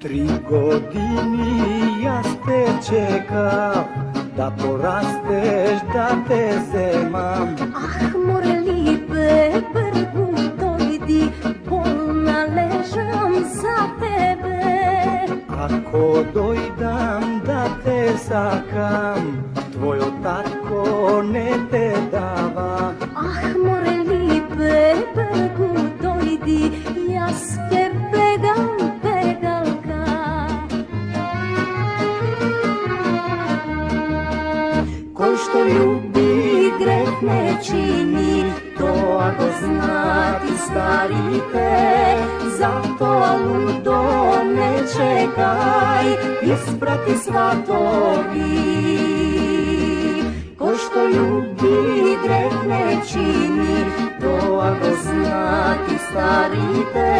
3 години јас те чекав, да порастеш, да те земам. Ах, море липе, бргу дојди, болна лежам за тебе. Ако дојдам да те сакам, твојот татко не те дава. Ах, море липе, бргу дојди, јас ќе бегам, бегалка. Кој што љуби грех не чини, тоа го знаат и старите. Затоа лудо не чекај, испрати сватови. Кој што љуби грех не чини, тоа го знаат и старите.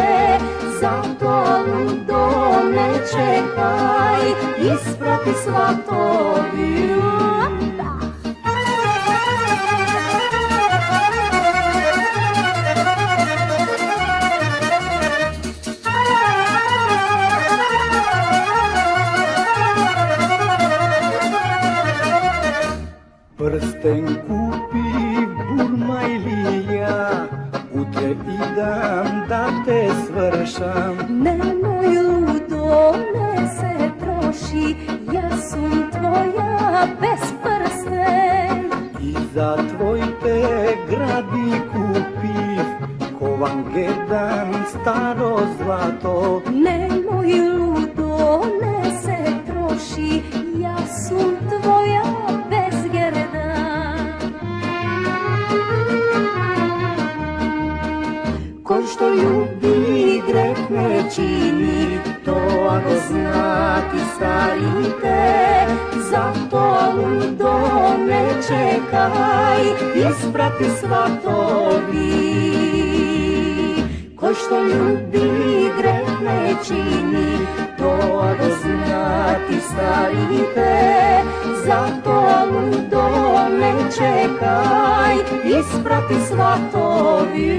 Затоа лудо не чекај, испрати сватови. Прстен купи бурмајлија, утре идам да те свршам. Немој лудо, не се троши, јас сум твоја без прстен. И за твоите гради купив, ковангедан старо злато. Немој лудо, не се троши, јас сум твоја без гердан. Кој што љуби грех не чини, тоа го знаат и старите. Затоа лудо не чекај, испрати сватови. Кој што љуби грех не чини, тоа го знаат и старите. Затоа лудо не чекај, испрати сватови.